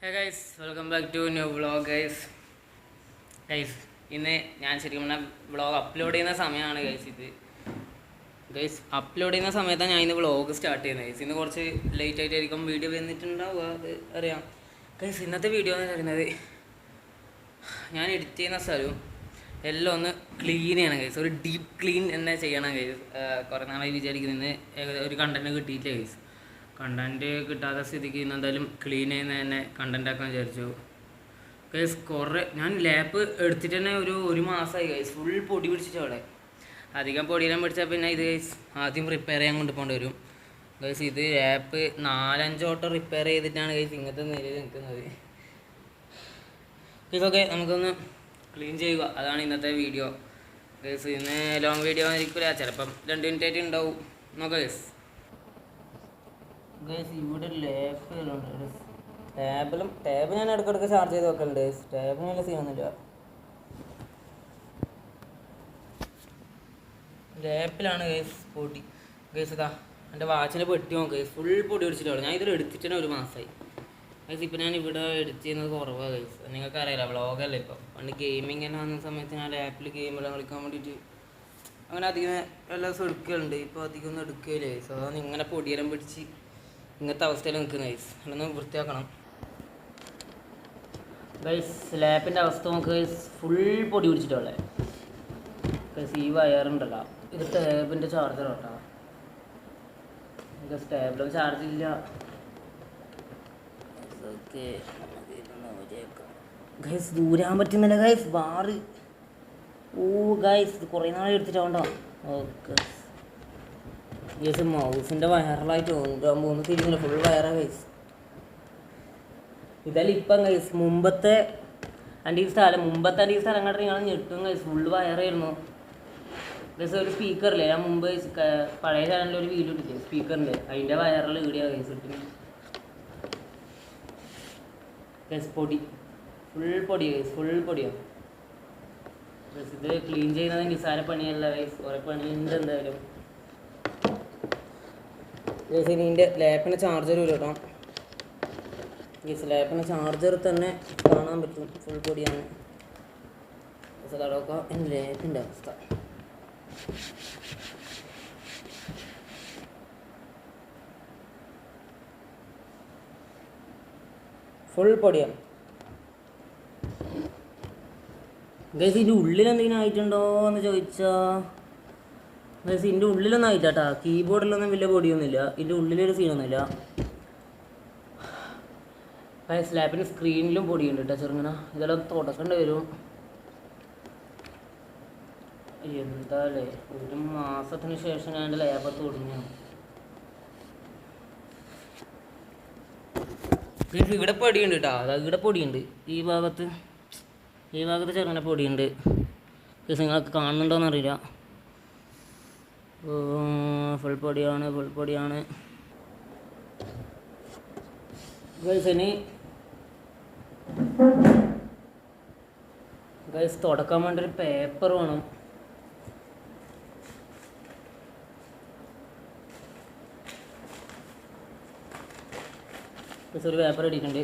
Hey guys, welcome back to new vlog guys. ഇന്ന് ഞാൻ ശരിക്കും പറഞ്ഞാൽ വ്ളോഗ് അപ്ലോഡ് ചെയ്യുന്ന സമയമാണ് ഗൈസ് അപ്ലോഡ് ചെയ്യുന്ന സമയത്താണ് ഞാൻ ഇന്ന് വ്ളോഗ് സ്റ്റാർട്ട് ചെയ്യുന്നത് ഇന്ന് കുറച്ച് ലേറ്റ് ആയിട്ടായിരിക്കും വീഡിയോ വന്നിട്ടുണ്ടാവുക, അത് അറിയാം ഇന്നത്തെ വീഡിയോ എന്ന് പറയുന്നത് ഞാൻ എഡിറ്റ് ചെയ്യുന്ന സ്ഥലവും എല്ലാം ഒന്ന് ക്ലീൻ ചെയ്യണം ഒരു ഡീപ്പ് ക്ലീൻ തന്നെ ചെയ്യണം കുറേ നാളായി വിചാരിക്കുന്നത്. ഒരു കണ്ടന്റ് കിട്ടിയിട്ടില്ല കണ്ടൻറ്റ് കിട്ടാത്ത സ്ഥിതിക്ക് ഇന്ന് എന്തായാലും ക്ലീൻ ചെയ്യുന്ന തന്നെ കണ്ടൻ്റ് ആക്കാൻ വിചാരിച്ചു കുറേ ഞാൻ ലാപ്പ് എടുത്തിട്ട് തന്നെ ഒരു മാസമായി ഫുൾ പൊടി പിടിച്ചിട്ട് അവിടെ അധികം പൊടിയെല്ലാം പിടിച്ചാൽ പിന്നെ ഇത് ആദ്യം റിപ്പയർ ചെയ്യാൻ കൊണ്ടുപോകേണ്ടി വരും ഇത് ലാപ്പ് 4-5 വട്ടം റിപ്പയർ ചെയ്തിട്ടാണ് ഇങ്ങനത്തെ നിലയിൽ നിൽക്കുന്നത്. ഇതൊക്കെ നമുക്കൊന്ന് ക്ലീൻ ചെയ്യുക, അതാണ് ഇന്നത്തെ വീഡിയോ ഇന്ന് ലോങ് വീഡിയോ ആയിരിക്കില്ല, ചിലപ്പം 2 മിനിറ്റ് ആയിട്ട് ഉണ്ടാവും. നോക്കാം ഇവിടെ ടാബ് ഞാൻ ഇടയ്ക്കിടയ്ക്ക് ചാർജ് ചെയ്ത് വെക്കലുണ്ട്. ടാബിന് നല്ല സീനൊന്നുമില്ല, ലാപ്പിലാണ് പൊടി ഇതാ എൻ്റെ വാച്ചിൻ്റെ പെട്ടി നോക്ക് ഫുൾ പൊടി പിടിച്ചിട്ടുള്ളൂ. ഞാൻ ഇതിൽ എടുത്തിട്ട് തന്നെ ഒരു മാസമായി ഇപ്പം ഞാൻ ഇവിടെ എഡിറ്റ് ചെയ്യുന്നത് കുറവാണ് നിങ്ങൾക്ക് അറിയില്ല, വ്ളോഗല്ല. ഇപ്പം പണ്ട് ഗെയിമിങ് തന്നെ വന്ന സമയത്ത് ഞാൻ ലാപ്പിൽ ഗെയിമെല്ലാം കളിക്കാൻ വേണ്ടിയിട്ട് അങ്ങനെ അധികം എല്ലാ ദിവസവും എടുക്കലുണ്ട്. ഇപ്പോൾ അധികം ഒന്നും എടുക്കുകയില്ല അതാണ് ഇങ്ങനെ പൊടിയെല്ലാം പിടിച്ച് ഇങ്ങനത്തെ അവസ്ഥയിൽ നിൽക്കുന്ന അതൊന്ന് വൃത്തിയാക്കണം ലാപ്പിൻ്റെ അവസ്ഥ നമുക്ക് ഫുൾ പൊടി പിടിച്ചിട്ടുള്ളത് ഈ വയറുണ്ടല്ലോ, ഇത് ടാബിൻ്റെ ചാർജർ കേട്ടോ. ടാബിലും ചാർജ് ഇല്ല. ഓക്കെ ദൂരാൻ പറ്റുന്നില്ല ബാറ്. ഓ കുറേ നാളെ എടുത്തിട്ടാണ്ടോ. ഓക്കെ മൗസിൻ്റെ വയറലായിട്ട് ഒന്ന് തിരിഞ്ഞില്ല, ഫുൾ വയറാണ് ഇതെല്ലാം ഇപ്പം മുമ്പത്തെ എൻ്റെ ഈ സ്ഥലം കണ്ടിട്ട് ഞങ്ങൾ ഞെട്ടും ഫുൾ വയറായിരുന്നു ഒരു സ്പീക്കറില്ലേ, ഞാൻ മുമ്പ് പഴയ ചാനലിൽ ഒരു വീഡിയോ ഇട്ടില്ലേ സ്പീക്കറിൻ്റെ, അതിൻ്റെ വയറിൽ വീഡിയോ ഇട്ടിന് പൊടി ഫുൾ പൊടിയാണ്. ഇത് ക്ലീൻ ചെയ്യുന്നത് നിസ്സാര പണിയല്ല കുറേ പണിയുണ്ട് എന്തായാലും. ഇതിൻ്റെ ലാപ്പിൻ്റെ ചാർജർ ഇടാം ലാപ്പിൻ്റെ ചാർജർ തന്നെ കാണാൻ പറ്റും ഫുൾ പൊടിയാണ്. അതൊക്കെ എൻ്റെ ലാപ്പിൻ്റെ അവസ്ഥ. ഫുൾ പൊടിയാണ് ഇതിൻ്റെ ഉള്ളിൽ എന്തെങ്കിലും ആയിട്ടുണ്ടോ എന്ന് ചോദിച്ചാൽ ഇതിൻ്റെ ഉള്ളിലൊന്നും ആയിട്ടാ, കീബോർഡിലൊന്നും വലിയ പൊടിയൊന്നുമില്ല, ഇതിൻ്റെ ഉള്ളിലൊരു സീനൊന്നുമില്ല. ലാപ്പിൻ്റെ സ്ക്രീനിലും പൊടിയുണ്ട് കേട്ടോ ചെറുങ്ങനെ, ഇതെല്ലാം തുടക്കേണ്ടി വരും. എന്താ അല്ലേ, ഒരു മാസത്തിന് ശേഷം ഞാൻ എൻ്റെ ലാപ്പ് തുടങ്ങിയാണ്. ഇവിടെ പൊടിയുണ്ട് കേട്ടോ, അതായത് ഇവിടെ പൊടിയുണ്ട്, ഈ ഭാഗത്ത് ചെറുങ്ങനെ പൊടിയുണ്ട്. നിങ്ങൾക്ക് കാണുന്നുണ്ടോയെന്ന് അറിയില്ല. ഫുൾ പൊടിയാണ് തുടക്കാൻ വേണ്ടി ഒരു പേപ്പർ വേണം. ഒരു പേപ്പർ ഇട്ടിട്ടുണ്ട്.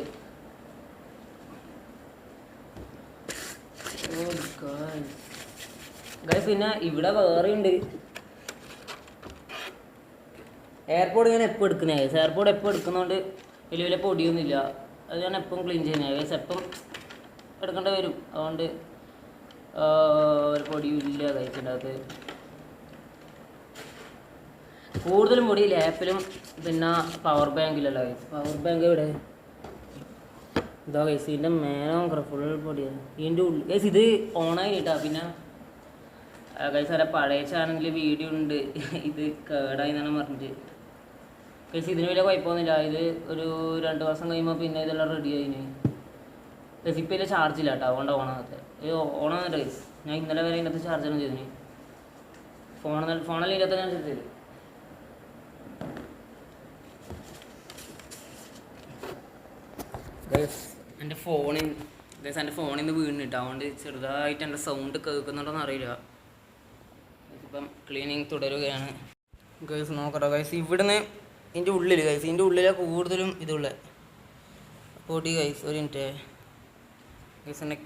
പിന്നെ ഇവിടെ വേറെ ഉണ്ട് എയർപോർട്ട്. ഞാൻ എപ്പോൾ എടുക്കുന്നത് എയർപോർട്ട് എപ്പോൾ എടുക്കുന്നതുകൊണ്ട് വലിയ പൊടിയൊന്നുമില്ല, അത് ഞാൻ എപ്പം ക്ലീൻ ചെയ്യുന്നത് എപ്പം എടുക്കേണ്ടി വരും, അതുകൊണ്ട് ഒരു പൊടിയും ഇല്ല കഴിച്ചിട്ട്. കൂടുതലും പൊടി ലാപ്പിലും പിന്നെ പവർ ബാങ്കിലല്ല പവർ ബാങ്ക് ഇവിടെ ഇതാ ഇതിൻ്റെ മേലെ ഫുൾ പൊടിയാണ്. ഇതിൻ്റെ ഉള്ളിൽ ഇത് ഓണായി കിട്ടാ. പിന്നെ സാറെ പഴയ ചാനലിൽ വീഡിയോ ഉണ്ട്, ഇത് കേടായി എന്നാണ് പറഞ്ഞിട്ട്. ഇതിന് വലിയ കുഴപ്പമൊന്നുമില്ല, ഇത് ഒരു 2 മാസം കഴിയുമ്പോൾ പിന്നെ ഇതെല്ലാം റെഡി ആയിന്. ഇപ്പം ഇതിൽ ചാർജില്ല കേട്ടോ, അതുകൊണ്ട് ഓണാകത്തെ ഓണാകുന്നുണ്ട് ഞാൻ ഇന്നലെ വരെ ഇതിനകത്ത് ചാർജൊന്നും ചെയ്തിന്. ഫോണിൽ ഇതിനകത്ത് ഞാൻ ചെയ്തു. എൻ്റെ ഫോണിൽ നിന്ന് വീണിട്ട്, അതുകൊണ്ട് ചെറുതായിട്ട് എൻ്റെ സൗണ്ട് കേൾക്കുന്നുണ്ടോയെന്ന് അറിയില്ല. ഇപ്പം ക്ലീനിങ് തുടരുകയാണ് നോക്കട്ടോ ഇവിടുന്ന് ഇതിൻ്റെ ഉള്ളിൽ ഇതിൻ്റെ ഉള്ളിലാണ് കൂടുതലും ഇതുള്ളത്. പൊടി ഗൈസ്, ഒരു മിനിറ്റ് ഗൈസ്. എൻ്റെ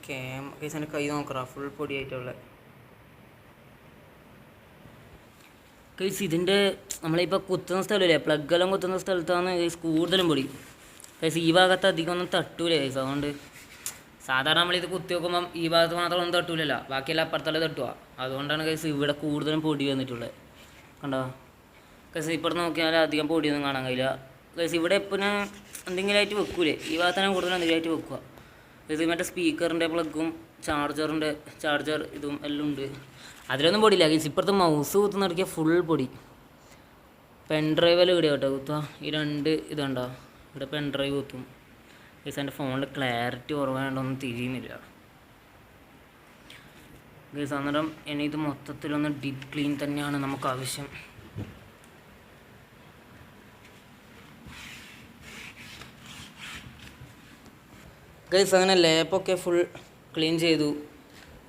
ഗൈസ് എൻ്റെ കൈ നോക്കറാ, ഫുൾ പൊടിയായിട്ടുള്ള ഗൈസ്. ഇതിൻ്റെ നമ്മളിപ്പോൾ കുത്തുന്ന സ്ഥലമില്ലേ, പ്ലഗെല്ലാം കുത്തുന്ന സ്ഥലത്താണ് ഗൈസ് കൂടുതലും പൊടി ഗൈസ്. ഈ ഭാഗത്ത് അധികം ഒന്നും തട്ടൂല ഗൈസ്. അതുകൊണ്ട് സാധാരണ നമ്മളിത് കുത്തി നോക്കുമ്പം ഈ ഭാഗത്ത് മാത്രം ഒന്നും തട്ടൂലല്ലോ, ബാക്കിയെല്ലാം അപ്പുറത്തല്ലേ തട്ടുക. അതുകൊണ്ടാണ് ഗൈസ് ഇവിടെ കൂടുതലും പൊടി വന്നിട്ടുള്ളത്. കണ്ടോ ഗൈസ്, ഇപ്പോൾ നോക്കിയാൽ അധികം പൊടിയൊന്നും കാണാൻ കഴിയില്ല ഗൈസ്. ഇവിടെ പിന്നെ എന്തെങ്കിലും ആയിട്ട് വെക്കൂലേ, ഈ ഭാഗത്താണ് കൂടുതലും എന്തെങ്കിലും ആയിട്ട് വെക്കുക ഗൈസ്. മറ്റേ സ്പീക്കറിൻ്റെ പ്ലഗും ചാർജർ ഇതും എല്ലാം ഉണ്ട്, അതിലൊന്നും പൊടിയില്ല ഗൈസ്. ഇപ്പോഴത്തെ മൗസ് കുത്തുന്നിടക്കിയ ഫുൾ പൊടി. പെൻഡ്രൈവെല്ലാം ഇവിടെ കേട്ടോ കുത്തുക. ഈ 2 ഇതുണ്ടോ, ഇവിടെ പെൻഡ്രൈവ് കുത്തും ഗൈസ്. എൻ്റെ ഫോണിൽ ക്ലാരിറ്റി കുറവായതുകൊണ്ടൊന്നും തിരിയുന്നില്ല ഗൈസ്. അന്നേരം ഇനി ഇത് മൊത്തത്തിലൊന്ന് ഡീപ്പ് ക്ലീൻ തന്നെയാണ് നമുക്ക് ആവശ്യം. ഗൈസ് അങ്ങനെ ലാപ്പൊക്കെ ഫുൾ ക്ലീൻ ചെയ്തു.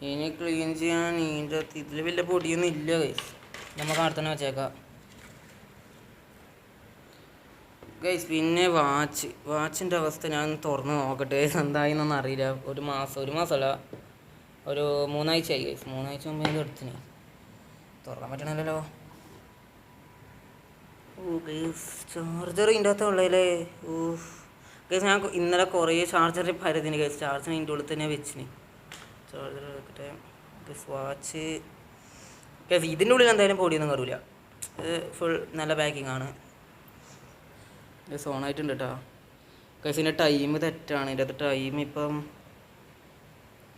ഇനി ക്ലീൻ ചെയ്യാൻ ഇതിൻ്റെ ഇതിൽ വലിയ പൊടിയൊന്നും ഇല്ല ഗൈസ്. നമുക്ക് അവിടെ തന്നെ വെച്ചേക്കാം ഗൈസ്. പിന്നെ വാച്ചിൻ്റെ അവസ്ഥ ഞാൻ തുറന്ന് നോക്കട്ടെ എന്തായിന്നൊന്നും അറിയില്ല. ഒരു മാസമല്ല, ഒരു 3 ആഴ്ചയായി ഗൈസ്. 3 ആഴ്ച മുമ്പ് ഇത് എടുത്തിന്, തുറക്കാൻ പറ്റണല്ലോ. ഓ ഗൈസ്, ചാർജർ ഇതിൻ്റെ അകത്ത് ഉള്ളതല്ലേ. ഓ ഗൈസ്, ഞാൻ ഇന്നലെ കുറേ ചാർജറിൽ പരതിന് ഗൈസ്. ചാർജർ ഇതിൻ്റെ ഉള്ളിൽ തന്നെ വെച്ചിന്. ചാർജർ എടുക്കട്ടെ ഗൈസ്. വാച്ച് ഗൈസ്, ഇതിൻ്റെ ഉള്ളിൽ എന്തായാലും പൊടിയൊന്നും കയറില്ല. ഇത് ഫുൾ നല്ല പാക്കിംഗ് ആണ് ഗൈസ്. ഓണായിട്ടുണ്ട് കേട്ടോ ഗൈസ്. ഇതിൻ്റെ ടൈം തെറ്റാണ്. ഇതിൻ്റെ അകത്ത് ടൈം ഇപ്പം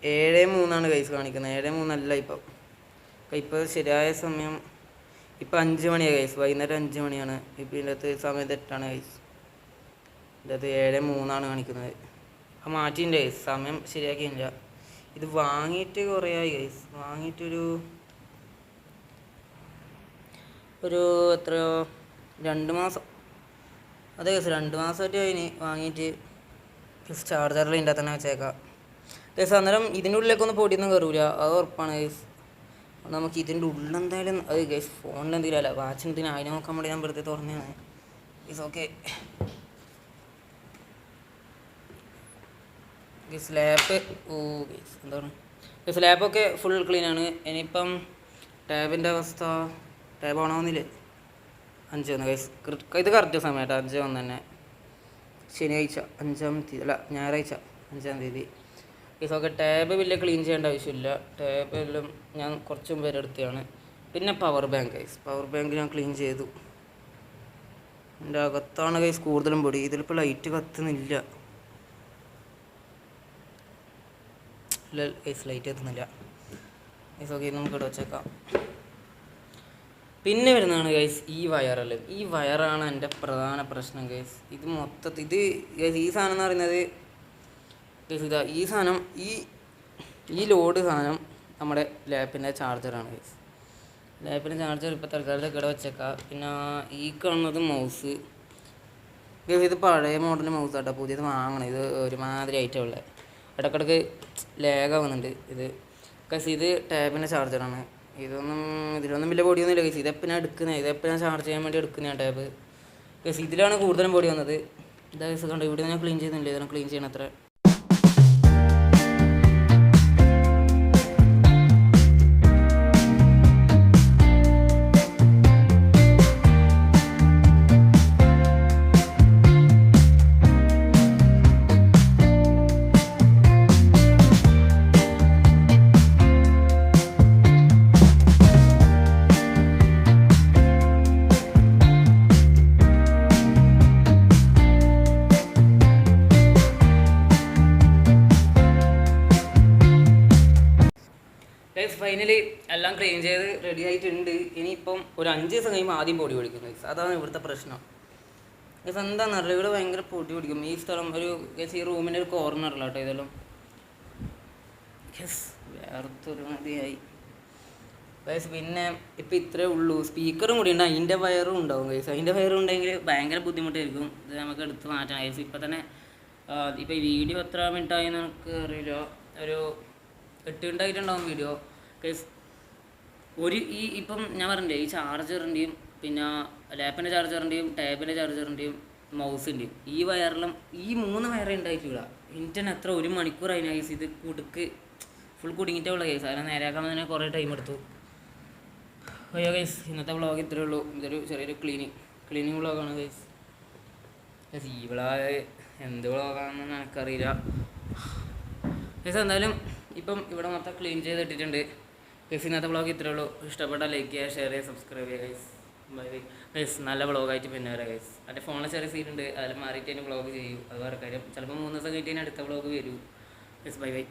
7:03 ഗൈസ് കാണിക്കുന്നത്. 7:03 ഇപ്പം. ഇപ്പോൾ ശരിയായ സമയം ഇപ്പം 5 മണിയാണ് ഗൈസ്. വൈകുന്നേരം 5 മണിയാണ്. ഇപ്പം ഇതിൻ്റെ അകത്ത് സമയം തെറ്റാണ് ഗൈസ്. ഇതിൻ്റെ അകത്ത് 7:03 കാണിക്കുന്നത്. ആ മാറ്റിൻ്റെ ഗൈസ്, സമയം ശരിയാക്കിയില്ല. ഇത് വാങ്ങിയിട്ട് കുറേ ആയി ഗൈസ്. വാങ്ങിയിട്ടൊരു എത്രയോ 2 മാസം. അതെ ഗൈസ്, 2 മാസമായിട്ട് അതിന് വാങ്ങിയിട്ട്. ചാർജറിൽ ഇതിൻ്റെ തന്നെ വെച്ചേക്കാം ഗൈസ്. അന്നേരം ഇതിൻ്റെ ഉള്ളിലേക്കൊന്നും പൊടിയൊന്നും കയറൂല, അത് ഉറപ്പാണ് ഗൈസ്. നമുക്ക് ഇതിൻ്റെ ഉള്ളെന്തായാലും അത് ഗൈസ്. ഫോണിൽ എന്തെങ്കിലും അല്ല, വാച്ചിന് ഇതിന് അതിനെ നോക്കാൻ വേണ്ടി ഞാൻ വെറുതെ തുറന്നതാണ് guys. Okay guys. Lap guys എന്താണ് ഗൈസ്, ലാപ്പൊക്കെ ഫുൾ ക്ലീനാണ്. ഇനിയിപ്പം ടാബിൻ്റെ അവസ്ഥ, ടാബ് ഓണാവുന്നില്ലേ? 5 ഗൈസ്. ഇത് കറക്റ്റ് സമയം കേട്ടോ, 5 തന്നെ. ശനിയാഴ്ച 5-ാം തീയതി അല്ല, ഞായറാഴ്ച 5-ാം തീയതി ഗൈസ്. ഓക്കെ, ടാബ് വലിയ ക്ലീൻ ചെയ്യേണ്ട ആവശ്യമില്ല. ടാബ് എല്ലാം ഞാൻ കുറച്ച് മുമ്പ് വരെ എടുത്തതാണ്. പിന്നെ power bank guys, power bank ഞാൻ ക്ലീൻ ചെയ്തു. എൻ്റെ അകത്താണ് ഗൈസ് കൂടുതലും പൊടി. ഇതിലിപ്പോൾ ലൈറ്റ് കത്തുന്നില്ല. ഗൈസ് ലൈറ്റ് എത്തുന്നില്ല ഗൈസ്. ഓക്കെ, നമുക്ക് ഇവിടെ വെച്ചേക്കാം. പിന്നെ വരുന്നതാണ് ഗൈസ് ഈ വയറെല്ലാം. ഈ വയറാണ് എൻ്റെ പ്രധാന പ്രശ്നം ഗൈസ്. ഇത് മൊത്തത്തിൽ ഇത് ഗൈസ്, ഈ സാധനം എന്ന് പറയുന്നത് ഗൈസ് ഇതാ. ഈ സാധനം ഈ ലോഡ് സാധനം നമ്മുടെ ലാപ്പിൻ്റെ ചാർജറാണ് ഗൈസ്. ലാപ്പിൻ്റെ ചാർജർ ഇപ്പോൾ തൽക്കാലത്തേക്ക് ഇവിടെ വെച്ചേക്കാം. പിന്നെ ഈ കാണുന്നത് മൗസ് ഗൈസ്. ഇത് പഴയ മോഡൽ മൗസ് ആട്ടോ, പുതിയത് വാങ്ങണം. ഇത് ഒരുമാതിരി ഐറ്റമുള്ള ഇടക്കിടക്ക് ലാഗാവുന്നുണ്ട് ഇത് ഗൈസ്. ഇത് ടാബിൻ്റെ ചാർജറാണ്. ഇതിലൊന്നും വലിയ പൊടിയൊന്നും ഇല്ല ഗൈസ്. ഇതെപ്പോൾ ഞാൻ എടുക്കുന്നത്, ഇതെപ്പോൾ ഞാൻ ചാർജ് ചെയ്യാൻ വേണ്ടി എടുക്കുന്നതാണ് ടാബ് ഗൈസ്. ഇതിലാണ് കൂടുതലും പൊടി വന്നത്. ഇതാ ഗൈസ് കണ്ടോ, ഇവിടെ ഞാൻ ക്ലീൻ ചെയ്യുന്നില്ല, ഇതിനെ ക്ലീൻ ചെയ്യണം അത്ര. ഫൈനലി എല്ലാം ക്ലീൻ ചെയ്ത് റെഡി ആയിട്ടുണ്ട്. ഇനിയിപ്പം ഒരു 5 ദിവസം കഴിയുമ്പോൾ ആദ്യം പൊടി പിടിക്കും ഗൈസ്. അതാണ് ഇവിടുത്തെ പ്രശ്നം ഗൈസ്. എന്താണെന്ന് അറിയില്ല, ഇവിടെ ഭയങ്കര പൊടി പിടിക്കും. ഈ സ്ഥലം ഒരു ഗൈസ്, ഈ റൂമിൻ്റെ ഒരു കോർണറില്ല കേട്ടോ ഇതെല്ലാം ഗൈസ്. വേർത്തൊരു മതിയായി ഗൈസ്. പിന്നെ ഇപ്പം ഇത്രേ ഉള്ളൂ. സ്പീക്കറും കൂടി ഉണ്ട്, അതിൻ്റെ വയറും ഉണ്ടാവും ഗൈസ്. അതിൻ്റെ വയറും ഉണ്ടെങ്കിൽ ഭയങ്കര ബുദ്ധിമുട്ടായിരിക്കും. ഇത് നമുക്ക് എടുത്ത് മാറ്റാം ഗൈസ്. ഇപ്പം തന്നെ ഇപ്പോൾ ഈ വീഡിയോ എത്ര മിനിറ്റായെന്ന് നമുക്ക് അറിയില്ല, ഒരു 8 മിനിറ്റായിട്ടുണ്ടാവും വീഡിയോ ഗൈസ്. ഇപ്പം ഞാൻ പറഞ്ഞില്ലേ, ഈ ചാർജറിൻ്റെയും പിന്നെ ലാപ്പിൻ്റെ ചാർജറിൻ്റെയും ടാബിൻ്റെ ചാർജറിൻ്റെയും മൗസ് ഉണ്ട്. ഈ വയറിലും ഈ 3 വയറേ ഉണ്ടായിട്ടില്ല. ഇന്റർനെറ്റ് എത്ര 1 മണിക്കൂറായി ഗൈസ്. ഇത് കുടുക്ക് ഫുൾ കുടുങ്ങിയിട്ടേ ഉള്ള ഗൈസ്. അതിനെ നേരെയാക്കാൻ തന്നെ കുറേ ടൈം എടുത്തു. അയ്യോ ഗൈസ്, ഇന്നത്തെ വ്ളോഗ് ഇത്രയേ ഉള്ളൂ. ഇതൊരു ചെറിയൊരു ക്ലീനിങ് വ്ളോഗാണ് ഗൈസ്. ഈ വ്ളോഗ് എന്ത് വ്ളോഗാണെന്ന് എനിക്കറിയില്ല ഗൈസ്. എന്തായാലും ഇപ്പം ഇവിടെ മൊത്തം ക്ലീൻ ചെയ്തിട്ടിട്ടുണ്ട് ഗൈസ്. ഇന്നത്തെ വ്ളോഗ് ഇത്രയേ ഉള്ളൂ. ഇഷ്ടപ്പെട്ടാൽ ലൈക്ക് ചെയ്യുക, ഷെയർ ചെയ്യുക, സബ്സ്ക്രൈബ് ചെയ്യുക ഗൈസ്. Bye bye guys. നല്ല വ്ളോഗായിട്ട് പിന്നെ വരാം ഗൈസ്. എൻ്റെ ഫോണിൽ ചെറിയ സീനുണ്ട്, അതിൽ മാറിയിട്ട് അതിന് വ്ളോഗ് ചെയ്യൂ. അത് വേറെ കാര്യം. ചിലപ്പോൾ 3 ദിവസം കഴിഞ്ഞിട്ട് അടുത്ത വ്ളോഗ് വരൂ ഗൈസ്. Bye bye.